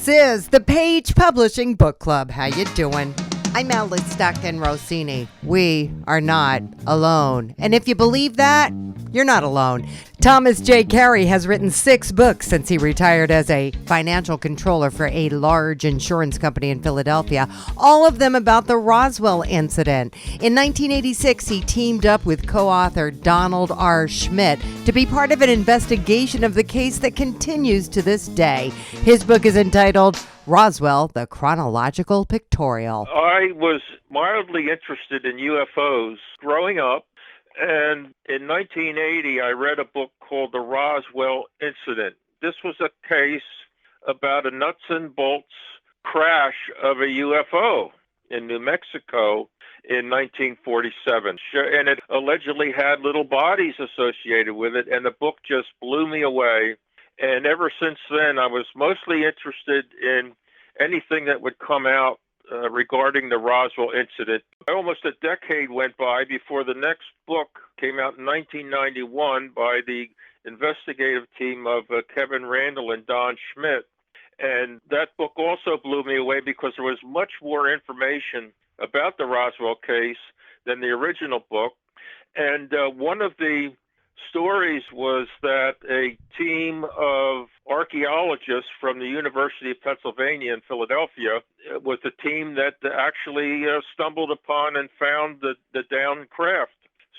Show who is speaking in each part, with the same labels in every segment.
Speaker 1: This is the Page Publishing Book Club. How you doing? I'm Alice Stockton Rossini. We are not alone. And if you believe that, you're not alone. Thomas J. Carrey has written 6 books since he retired as a financial controller for a large insurance company in Philadelphia, all of them about the Roswell Incident. In 1986, he teamed up with co-author Donald R. Schmidt to be part of an investigation of the case that continues to this day. His book is entitled Roswell, the Chronological Pictorial.
Speaker 2: I was mildly interested in UFOs growing up, and in 1980 I read a book called The Roswell Incident. This was a case about a nuts and bolts crash of a UFO in New Mexico in 1947. And it allegedly had little bodies associated with it, and the book just blew me away. And ever since then, I was mostly interested in anything that would come out regarding the Roswell Incident. Almost a decade went by before the next book came out in 1991 by the investigative team of Kevin Randall and Don Schmidt. And that book also blew me away because there was much more information about the Roswell case than the original book. And one of the stories was that a team of archaeologists from the University of Pennsylvania in Philadelphia was the team that actually stumbled upon and found the downed craft.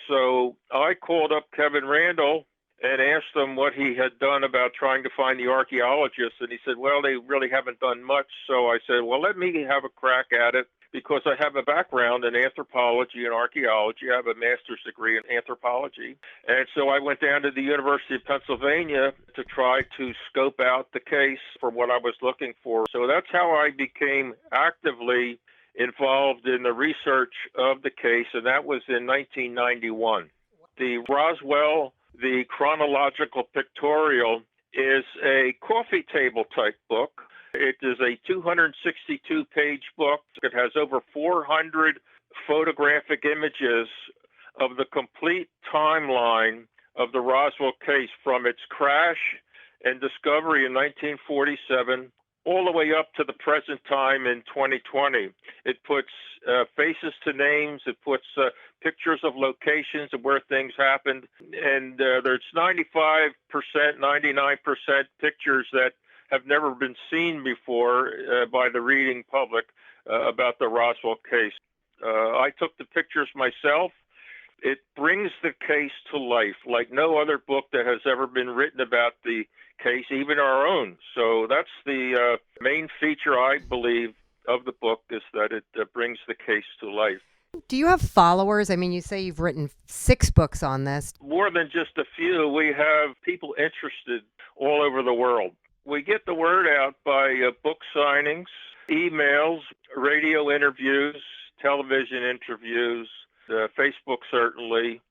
Speaker 2: So I called up Kevin Randall and asked him what he had done about trying to find the archaeologists, and he said, well, they really haven't done much. So I said, well, let me have a crack at it, because I have a background in anthropology and archaeology. I have a master's degree in anthropology. And so I went down to the University of Pennsylvania to try to scope out the case for what I was looking for. So that's how I became actively involved in the research of the case, and that was in 1991. The Roswell, the Chronological Pictorial, is a coffee table type book. It is a 262-page book. It has over 400 photographic images of the complete timeline of the Roswell case, from its crash and discovery in 1947 all the way up to the present time in 2020. It puts faces to names. It puts pictures of locations of where things happened. And there's 95%, 99% pictures that have never been seen before by the reading public about the Roswell case. I took the pictures myself. It brings the case to life like no other book that has ever been written about the case, even our own. So that's the main feature, I believe, of the book, is that it brings the case to life.
Speaker 1: Do you have followers? I mean, you say you've written 6 books on this.
Speaker 2: More than just a few. We have people interested all over the world. We get the word out by book signings, emails, radio interviews, television interviews, Facebook certainly,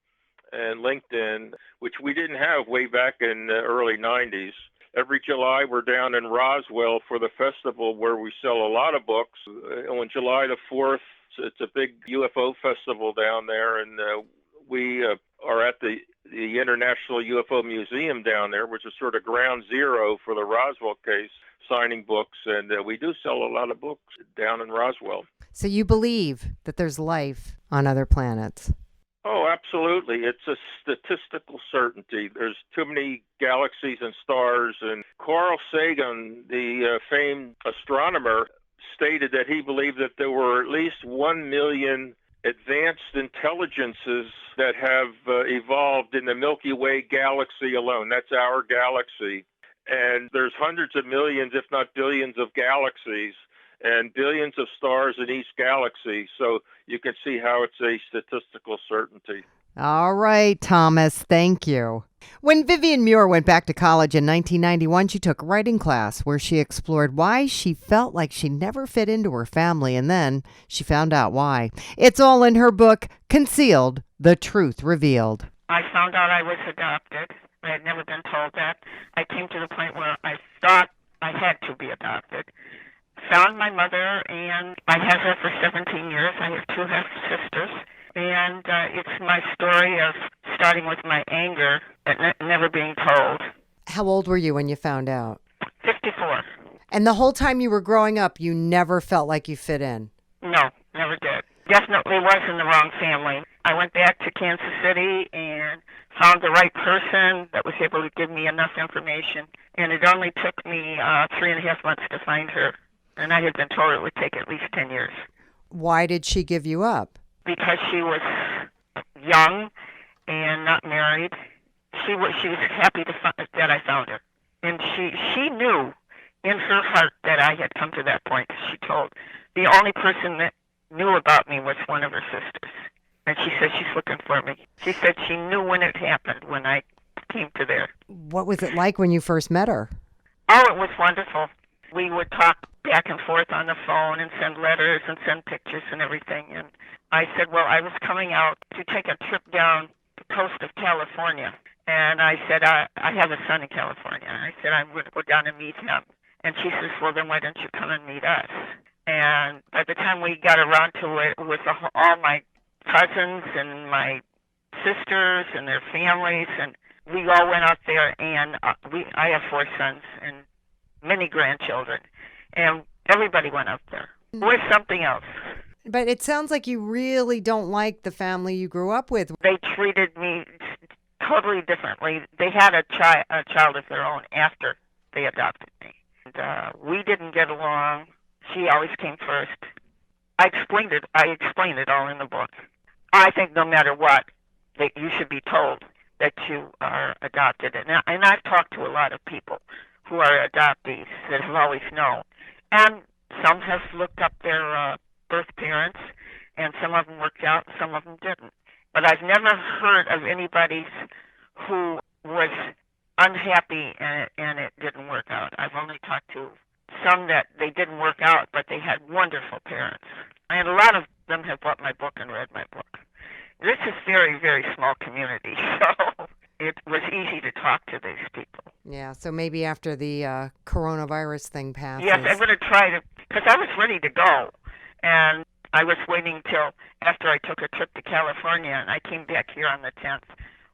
Speaker 2: and LinkedIn, which we didn't have way back in the early 90s. Every July, we're down in Roswell for the festival where we sell a lot of books. On July the 4th, it's a big UFO festival down there, and we are at the International UFO Museum down there, which is sort of ground zero for the Roswell case, signing books, and we do sell a lot of books down in Roswell.
Speaker 1: So you believe that there's life on other planets?
Speaker 2: Oh, absolutely. It's a statistical certainty. There's too many galaxies and stars, and Carl Sagan, the famed astronomer, stated that he believed that there were at least 1 million advanced intelligences that have evolved in the Milky Way galaxy alone. That's our galaxy. And there's hundreds of millions, if not billions, of galaxies and billions of stars in each galaxy. So you can see how it's a statistical certainty.
Speaker 1: All right, Thomas, thank you. When Vivian Muir went back to college in 1991, she took a writing class where she explored why she felt like she never fit into her family, and then she found out why. It's all in her book, Concealed, The Truth Revealed.
Speaker 3: I found out I was adopted. I had never been told that. I came to the point where I thought I had to be adopted. Found my mother, and I had her for 17 years. I have 2 half-sisters. And it's my story of starting with my anger and never being told.
Speaker 1: How old were you when you found out?
Speaker 3: 54.
Speaker 1: And the whole time you were growing up, you never felt like you fit in?
Speaker 3: No, never did. Definitely was in the wrong family. I went back to Kansas City and found the right person that was able to give me enough information. And it only took me 3.5 months to find her. And I had been told it would take at least 10 years.
Speaker 1: Why did she give you up?
Speaker 3: Because she was young and not married. She was happy that I found her. And she knew in her heart that I had come to that point. She told the only person that knew about me was one of her sisters. And she said she's looking for me. She said she knew when it happened, when I came to there.
Speaker 1: What was it like when you first met her?
Speaker 3: Oh, it was wonderful. We would talk back and forth on the phone and send letters and send pictures and everything. And I said, well, I was coming out to take a trip down the coast of California. And I said, I have a son in California. And I said, I'm going to go down and meet him. And she says, well, then why don't you come and meet us? And by the time we got around to it, it was all my cousins and my sisters and their families. And we all went out there, and I have 4 sons and many grandchildren. And everybody went up there with something else.
Speaker 1: But it sounds like you really don't like the family you grew up with.
Speaker 3: They treated me totally differently. They had a child of their own after they adopted me. And we didn't get along. She always came first. I explained it all in the book. I think no matter what, that you should be told that you are adopted. And I've talked to a lot of people who are adoptees that have always known. And some have looked up their birth parents, and some of them worked out, some of them didn't. But I've never heard of anybody who was unhappy and it didn't work out. I've only talked to some that they didn't work out, but they had wonderful parents. And a lot of them have bought my book and read my book. This is very, very small community, so it was easy to talk to these people.
Speaker 1: Yeah, so maybe after the coronavirus thing passes.
Speaker 3: Yes, I'm going to try to, because I was ready to go, and I was waiting till after I took a trip to California, and I came back here on the 10th.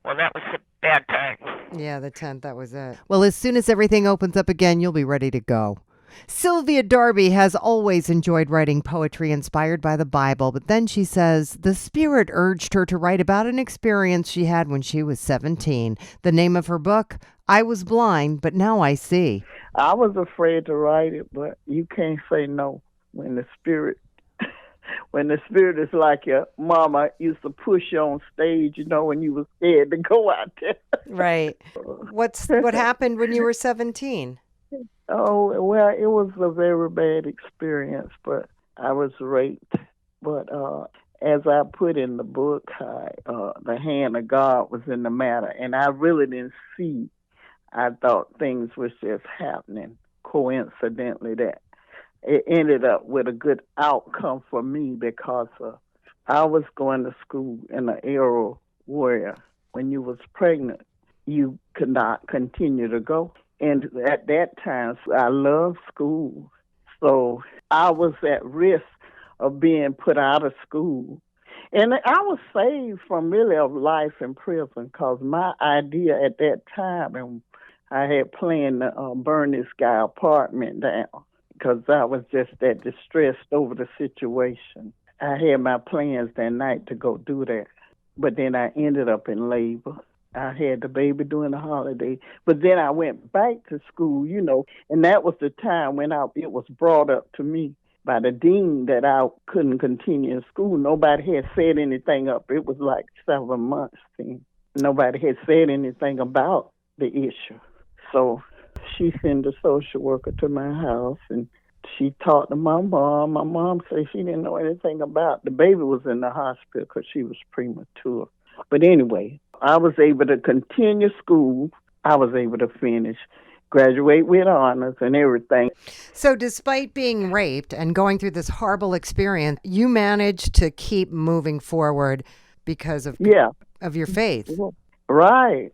Speaker 3: Well, that was a bad time.
Speaker 1: Yeah, the 10th, that was it. Well, as soon as everything opens up again, you'll be ready to go. Sylvia Darby has always enjoyed writing poetry inspired by the Bible, but then she says the Spirit urged her to write about an experience she had when she was 17. The name of her book, I Was Blind, But Now I See.
Speaker 4: I was afraid to write it, but you can't say no when the Spirit is like your mama used to push you on stage, when you were scared to go out there.
Speaker 1: Right. What happened when you were 17?
Speaker 4: Oh, well, it was a very bad experience, but I was raped. But as I put in the book, the hand of God was in the matter, and I really didn't see. I thought things was just happening coincidentally, that it ended up with a good outcome for me because I was going to school in an era where when you was pregnant, you could not continue to go. And at that time, I loved school. So I was at risk of being put out of school. And I was saved from really a life in prison because my idea at that time, and I had planned to burn this guy's apartment down because I was just that distressed over the situation. I had my plans that night to go do that. But then I ended up in labor. I had the baby during the holiday, but then I went back to school, and that was the time when it was brought up to me by the dean that I couldn't continue in school. Nobody had said anything up. It was like 7 months then. Nobody had said anything about the issue. So she sent a social worker to my house, and she talked to my mom. My mom said she didn't know anything about the baby was in the hospital because she was premature. But anyway, I was able to continue school. I was able to finish, graduate with honors and everything.
Speaker 1: So despite being raped and going through this horrible experience, you managed to keep moving forward because of your faith.
Speaker 4: Right.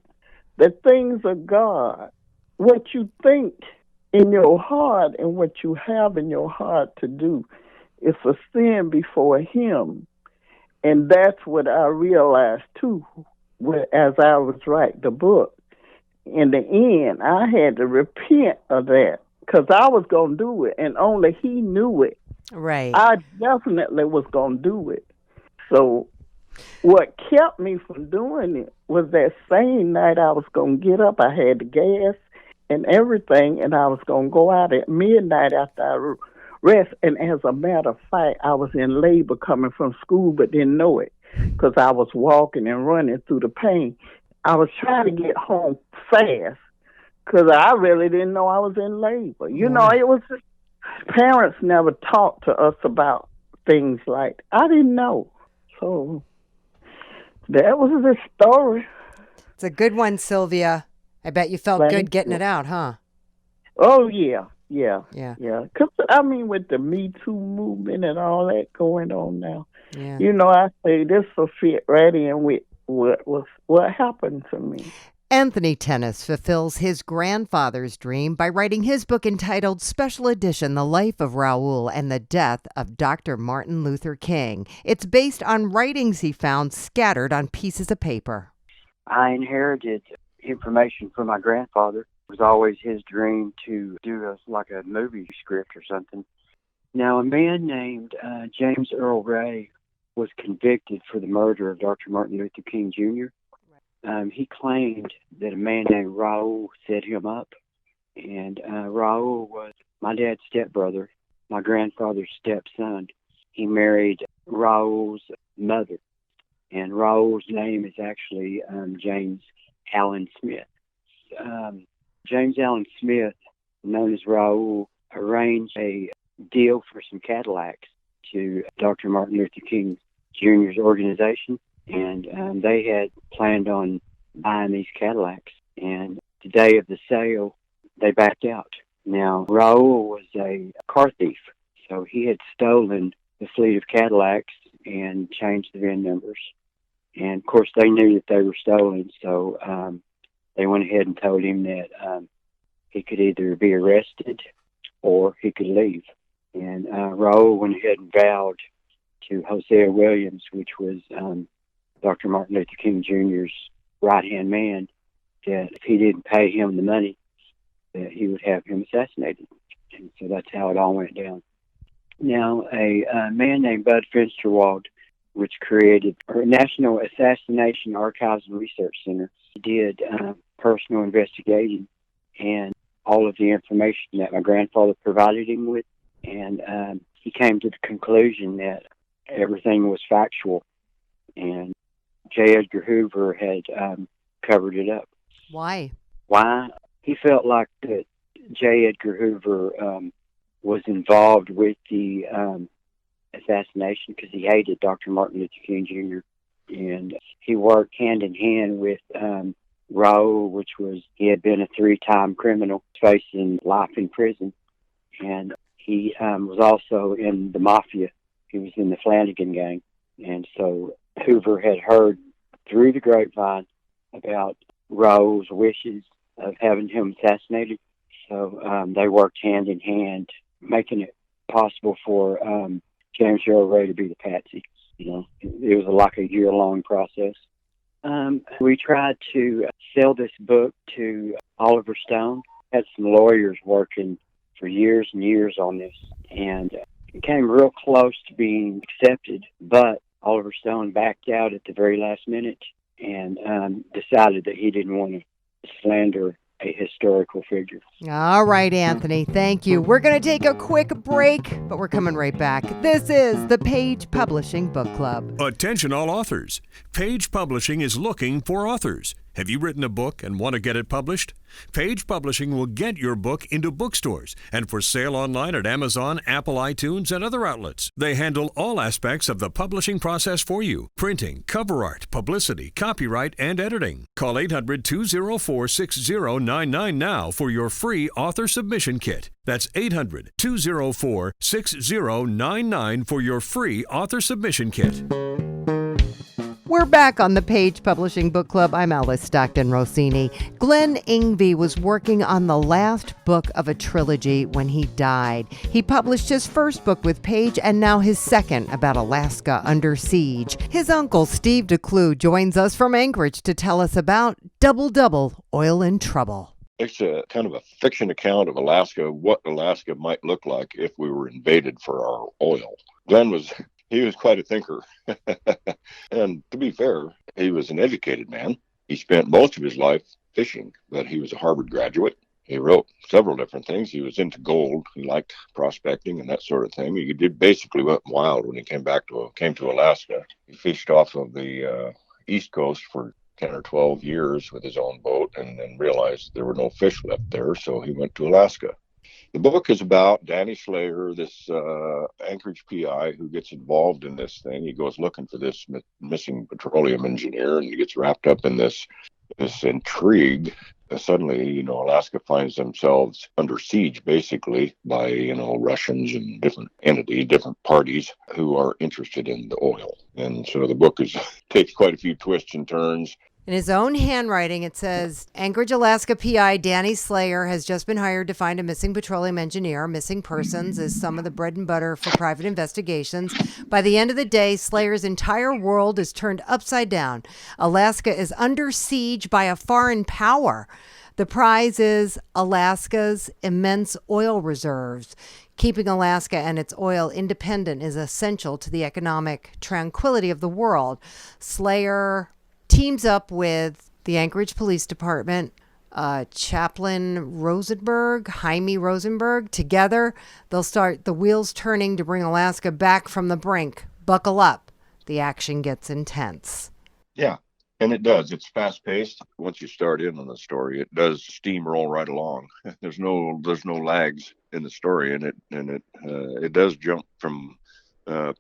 Speaker 4: The things of God, what you think in your heart and what you have in your heart to do is a sin before Him. And that's what I realized, too, as I was writing the book. In the end, I had to repent of that because I was going to do it, and only he knew it.
Speaker 1: Right.
Speaker 4: I definitely was going to do it. So what kept me from doing it was that same night I was going to get up. I had the gas and everything, and I was going to go out at midnight after I rest. And as a matter of fact, I was in labor coming from school but didn't know it because I was walking and running through the pain. I was trying to get home fast because I really didn't know I was in labor. You know, it was parents never talked to us about things like I didn't know. So that was the story.
Speaker 1: It's a good one, Sylvia. I bet you felt good getting it out, huh?
Speaker 4: Oh, yeah. Because, I mean, with the Me Too movement and all that going on now, you know, I say this will fit right in with what happened to me.
Speaker 1: Anthony Tennis fulfills his grandfather's dream by writing his book entitled Special Edition, The Life of Raoul and the Death of Dr. Martin Luther King. It's based on writings he found scattered on pieces of paper.
Speaker 5: I inherited information from my grandfather. It was always his dream to do like a movie script or something. Now, a man named James Earl Ray was convicted for the murder of Dr. Martin Luther King Jr. He claimed that a man named Raoul set him up, and Raoul was my dad's stepbrother, my grandfather's stepson. He married Raoul's mother, and Raoul's name is actually James Allen Smith. James Allen Smith, known as Raoul, arranged a deal for some Cadillacs to Dr. Martin Luther King Jr.'s organization, and they had planned on buying these Cadillacs. And the day of the sale, they backed out. Now, Raoul was a car thief, so he had stolen the fleet of Cadillacs and changed the VIN numbers. And, of course, they knew that they were stolen, so they went ahead and told him that he could either be arrested or he could leave. And Raoul went ahead and vowed to Hosea Williams, which was Dr. Martin Luther King Jr.'s right-hand man, that if he didn't pay him the money, that he would have him assassinated. And so that's how it all went down. Now, a man named Bud Finsterwald, which created a National Assassination Archives and Research Center, did personal investigating and all of the information that my grandfather provided him with. And he came to the conclusion that everything was factual. And J. Edgar Hoover had covered it up.
Speaker 1: Why?
Speaker 5: He felt like that J. Edgar Hoover was involved with the assassination because he hated Dr. Martin Luther King Jr. And he worked hand in hand with Raoul, he had been a 3-time criminal facing life in prison. And he was also in the mafia. He was in the Flanagan gang. And so Hoover had heard through the grapevine about Raoul's wishes of having him assassinated. So they worked hand in hand, making it possible for James Earl Ray to be the patsy. You know, it was like a year-long process. We tried to sell this book to Oliver Stone. Had some lawyers working for years and years on this, and it came real close to being accepted, but Oliver Stone backed out at the very last minute and decided that he didn't want to slander a historical figure.
Speaker 1: All right, Anthony, thank you. We're going to take a quick break, but we're coming right back. This is the Page Publishing Book Club.
Speaker 6: Attention all authors. Page Publishing is looking for authors. Have you written a book and want to get it published? Page Publishing will get your book into bookstores and for sale online at Amazon, Apple iTunes, and other outlets. They handle all aspects of the publishing process for you: printing, cover art, publicity, copyright, and editing. Call 800-204-6099 now for your free author submission kit. That's 800-204-6099 for your free author submission kit.
Speaker 1: We're back on the Page Publishing Book Club. I'm Alice Stockton Rossini. Glenn Ingvey was working on the last book of a trilogy when he died. He published his first book with Page and now his second about Alaska under siege. His uncle, Steve DeClue, joins us from Anchorage to tell us about Double Double, Oil and Trouble.
Speaker 7: It's a kind of a fiction account of Alaska, what Alaska might look like if we were invaded for our oil. He was quite a thinker. And to be fair, he was an educated man. He spent most of his life fishing, but he was a Harvard graduate. He wrote several different things. He was into gold. He liked prospecting and that sort of thing. He did basically went wild when he came to Alaska. He fished off of the East Coast for 10 or 12 years with his own boat, and then realized there were no fish left there, so he went to Alaska. The book is about Danny Slayer, this Anchorage PI who gets involved in this thing. He goes looking for this missing petroleum engineer, and he gets wrapped up in this intrigue. Suddenly, Alaska finds themselves under siege, basically, by, Russians and different parties who are interested in the oil. And so the book takes quite a few twists and turns.
Speaker 1: In his own handwriting, it says, Anchorage, Alaska PI Danny Slayer has just been hired to find a missing petroleum engineer. Missing persons is some of the bread and butter for private investigations. By the end of the day, Slayer's entire world is turned upside down. Alaska is under siege by a foreign power. The prize is Alaska's immense oil reserves. Keeping Alaska and its oil independent is essential to the economic tranquility of the world. Slayer teams up with the Anchorage Police Department, Chaplain Jaime Rosenberg. Together, they'll start the wheels turning to bring Alaska back from the brink. Buckle up. The action gets intense.
Speaker 7: Yeah, and it does. It's fast-paced. Once you start in on the story, it does steamroll right along. There's no lags in the story, and it does jump from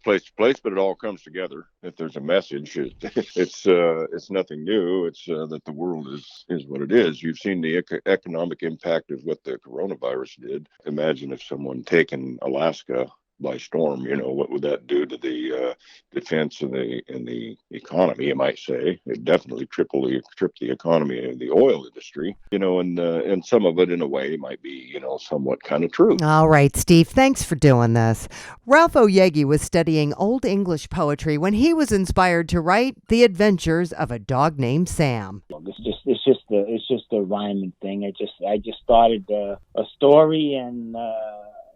Speaker 7: place to place, but it all comes together. If there's a message, it's nothing new. It's that the world is what it is. You've seen the economic impact of what the coronavirus did. Imagine if someone taken Alaska by storm, what would that do to the defense and the economy? You might say it definitely tripped the economy of the oil industry. And some of it in a way might be somewhat kind of true.
Speaker 1: All right, Steve, thanks for doing this. Ralph Oyegi was studying Old English poetry when he was inspired to write The Adventures of a Dog Named Sam.
Speaker 8: It's just a rhyming thing. I just started a story and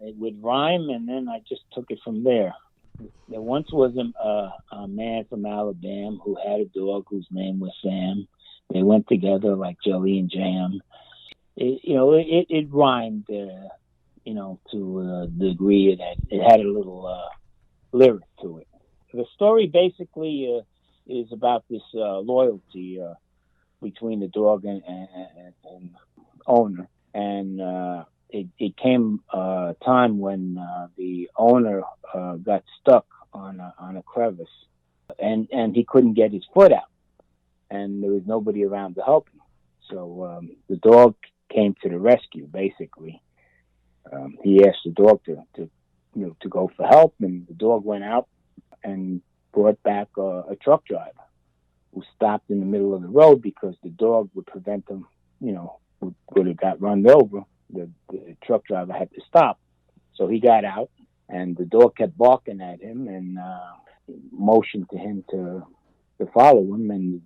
Speaker 8: it would rhyme, and then I just took it from there. There once was a man from Alabama who had a dog whose name was Sam. They went together like jelly and jam. It rhymed, to the degree that it had a little lyric to it. The story basically is about this loyalty between the dog and owner, and it came a time when the owner got stuck on a crevice, and he couldn't get his foot out, and there was nobody around to help him. So the dog came to the rescue. Basically, he asked the dog to go for help, and the dog went out and brought back a truck driver who stopped in the middle of the road because the dog would prevent him, would have got run over. The truck driver had to stop. So he got out, and the dog kept barking at him and motioned to him to follow him. And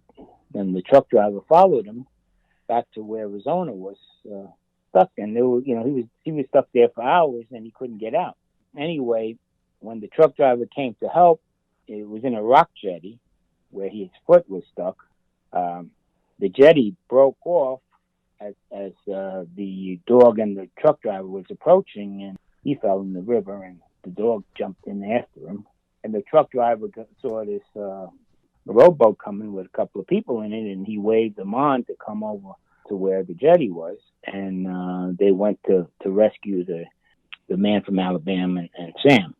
Speaker 8: then the truck driver followed him back to where his owner was stuck. And he was stuck there for hours, and he couldn't get out. Anyway, when the truck driver came to help, it was in a rock jetty where his foot was stuck. The jetty broke off as the dog and the truck driver was approaching, and he fell in the river, and the dog jumped in after him. And the truck driver saw this rowboat coming with a couple of people in it, and he waved them on to come over to where the jetty was, and they went to rescue the man from Alabama and Sam.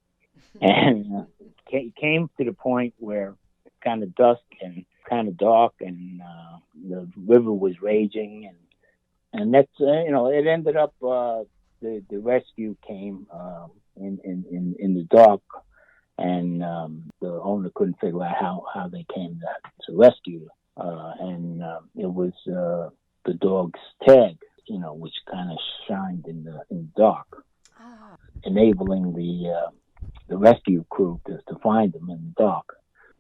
Speaker 8: And it came to the point where it's kind of dusk and kind of dark, and the river was raging, and that's it ended up the rescue came in the dark, and the owner couldn't figure out how they came to rescue, and it was the dog's tag, which kind of shined in the dark, enabling the rescue crew to find them in the dark.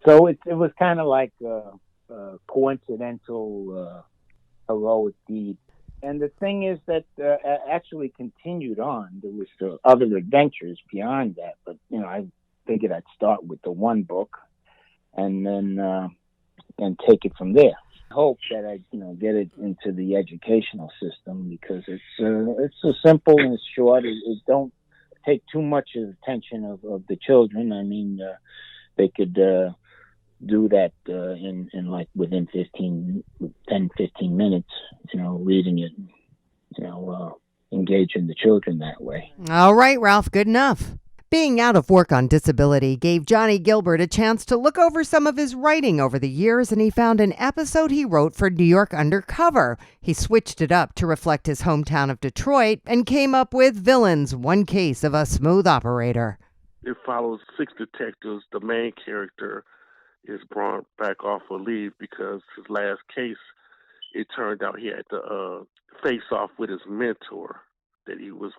Speaker 8: So it was kind of like a coincidental heroic deed. And the thing is that actually continued on. There was other adventures beyond that, but I figured I'd start with the one book, and then and take it from there. Hope that I get it into the educational system, because it's so simple and it's short. It don't take too much of the attention of the children. I mean, they could do that in like within 10, 15 minutes, reading it, engaging the children that way.
Speaker 1: All right, Ralph, good enough. Being out of work on disability gave Johnny Gilbert a chance to look over some of his writing over the years, and he found an episode he wrote for New York Undercover. He switched it up to reflect his hometown of Detroit and came up with Villains, One Case of a Smooth Operator.
Speaker 9: It follows 6 detectives. The main character is brought back off of leave because his last case, it turned out he had to face off with his mentor that he was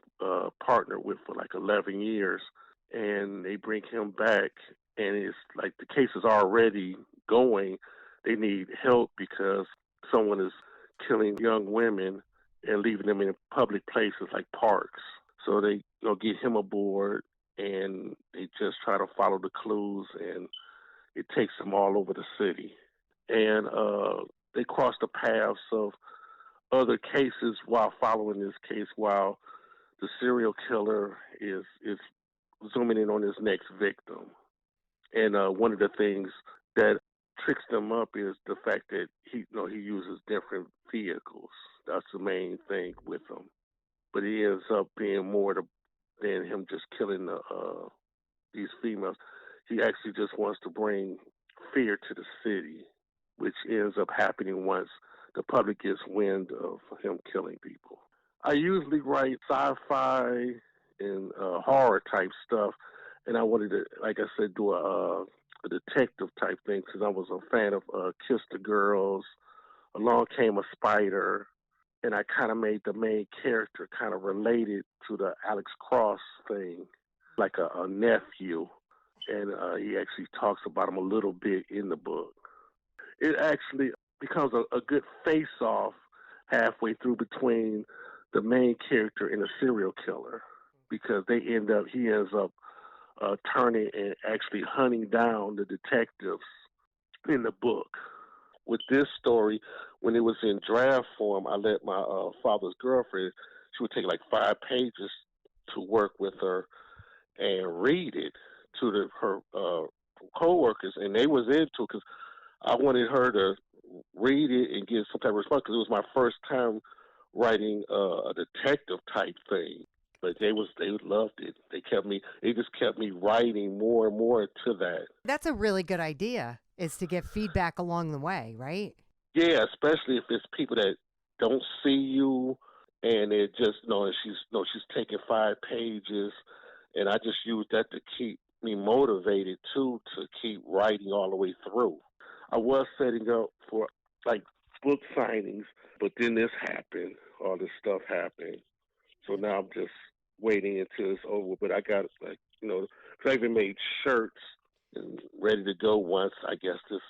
Speaker 9: partnered with for like 11 years. And they bring him back, and it's like the case is already going. They need help because someone is killing young women and leaving them in public places like parks. So they get him aboard, and they just try to follow the clues, and it takes them all over the city. And they cross the paths of other cases while following this case, while the serial killer is zooming in on his next victim. And one of the things that tricks them up is the fact that he uses different vehicles. That's the main thing with him. But it ends up being more than him just killing these females. He actually just wants to bring fear to the city, which ends up happening once the public gets wind of him killing people. I usually write sci-fi and horror type stuff, and I wanted to, like I said, do a detective type thing because I was a fan of Kiss the Girls. Along Came a Spider, and I kind of made the main character kind of related to the Alex Cross thing, like a nephew, and he actually talks about him a little bit in the book. It actually becomes a good face-off halfway through between the main character and the serial killer, because he ends up turning and actually hunting down the detectives in the book. With this story, when it was in draft form, I let my father's girlfriend, she would take like 5 pages to work with her and read it to her co-workers, and they was into it because I wanted her to read it and get some type of response, because it was my first time writing a detective type thing. But they loved it. They just kept me writing more and more to that.
Speaker 1: That's a really good idea, is to get feedback along the way, right?
Speaker 9: Yeah, especially if it's people that don't see you, and it just she's taking 5 pages, and I just use that to keep me motivated too, to keep writing all the way through. I was setting up for like book signings, but then this happened. All this stuff happened. So now I'm just waiting until it's over. But I got because I even made shirts and ready to go once I guess this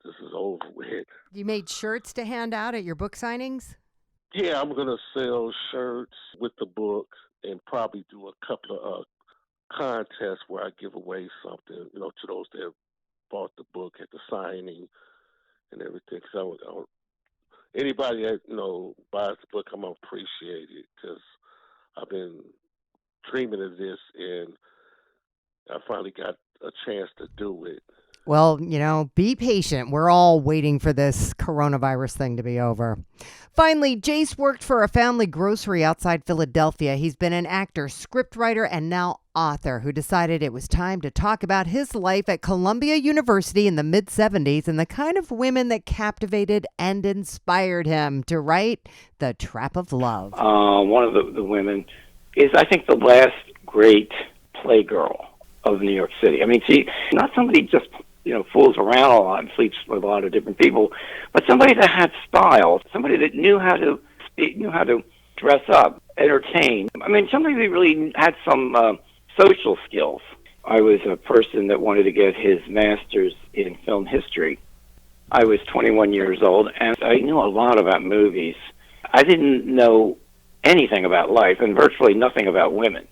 Speaker 9: is over with.
Speaker 1: You made shirts to hand out at your book signings?
Speaker 9: Yeah, I'm gonna sell shirts with the book and probably do a couple of contests where I give away something, to those that bought the book at the signing and everything. So anybody that buys the book, I'm gonna appreciate it, because I've been dreaming of this, and I finally got a chance to do it.
Speaker 1: Well, be patient. We're all waiting for this coronavirus thing to be over. Finally, Jace worked for a family grocery outside Philadelphia. He's been an actor, scriptwriter, and now author who decided it was time to talk about his life at Columbia University in the mid-'70s and the kind of women that captivated and inspired him to write The Trap of Love.
Speaker 10: One of the women is, I think, the last great playgirl of New York City. I mean, she's not somebody just fools around a lot and sleeps with a lot of different people, but somebody that had style, somebody that knew how to speak, knew how to dress up, entertain. I mean, somebody that really had some social skills. I was a person that wanted to get his master's in film history. I was 21 years old, and I knew a lot about movies. I didn't know anything about life and virtually nothing about women.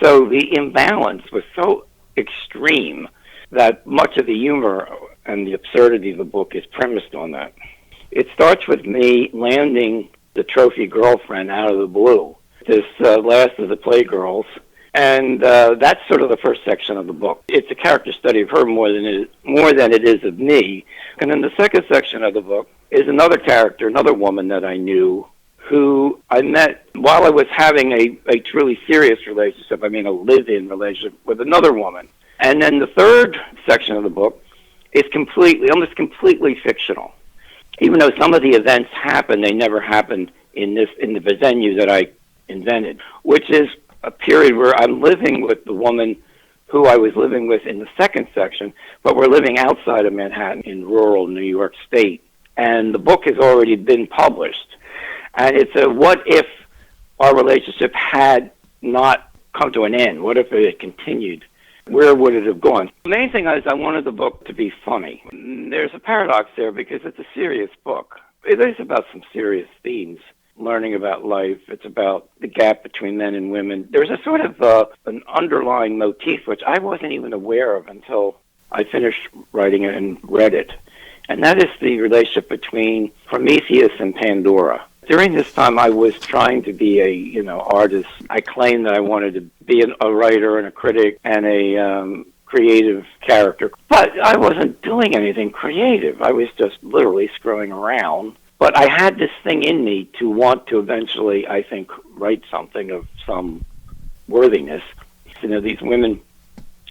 Speaker 10: So the imbalance was so extreme that much of the humor and the absurdity of the book is premised on that. It starts with me landing the trophy girlfriend out of the blue, this last of the Playgirls, and that's sort of the first section of the book. It's a character study of her more than it is of me. And then the second section of the book is another character, another woman that I knew, who I met while I was having a truly serious relationship, a live-in relationship with another woman. And then the third section of the book is almost completely fictional. Even though some of the events happened, they never happened in the venue that I invented, which is a period where I'm living with the woman who I was living with in the second section, but we're living outside of Manhattan in rural New York State. And the book has already been published. And it's a what if our relationship had not come to an end? What if it had continued? Where would it have gone? The main thing is I wanted the book to be funny. There's a paradox there because it's a serious book. It is about some serious themes, learning about life. It's about the gap between men and women. There's a sort of an underlying motif which I wasn't even aware of until I finished writing it and read it. And that is the relationship between Prometheus and Pandora. During this time, I was trying to be a artist. I claimed that I wanted to be a writer and a critic and a creative character, but I wasn't doing anything creative. I was just literally screwing around. But I had this thing in me to want to eventually, I think, write something of some worthiness. These women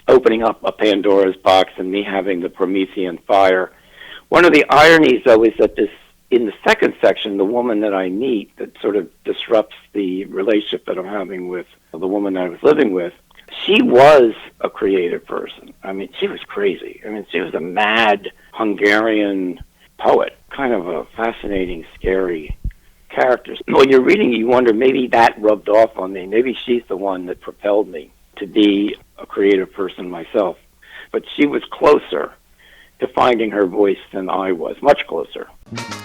Speaker 10: opening up a Pandora's box and me having the Promethean fire. One of the ironies, though, is that in the second section, the woman that I meet that sort of disrupts the relationship that I'm having with the woman I was living with, she was a creative person. She was crazy. She was a mad Hungarian poet, kind of a fascinating, scary character. When you're reading, you wonder, maybe that rubbed off on me. Maybe she's the one that propelled me to be a creative person myself. But she was closer to finding her voice than I was, much closer.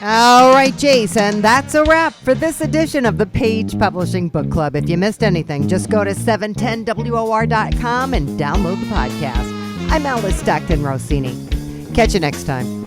Speaker 1: All right, Jason, that's a wrap for this edition of the Page Publishing Book Club. If you missed anything, just go to 710WOR.com and download the podcast. I'm Alice Stockton Rossini. Catch you next time.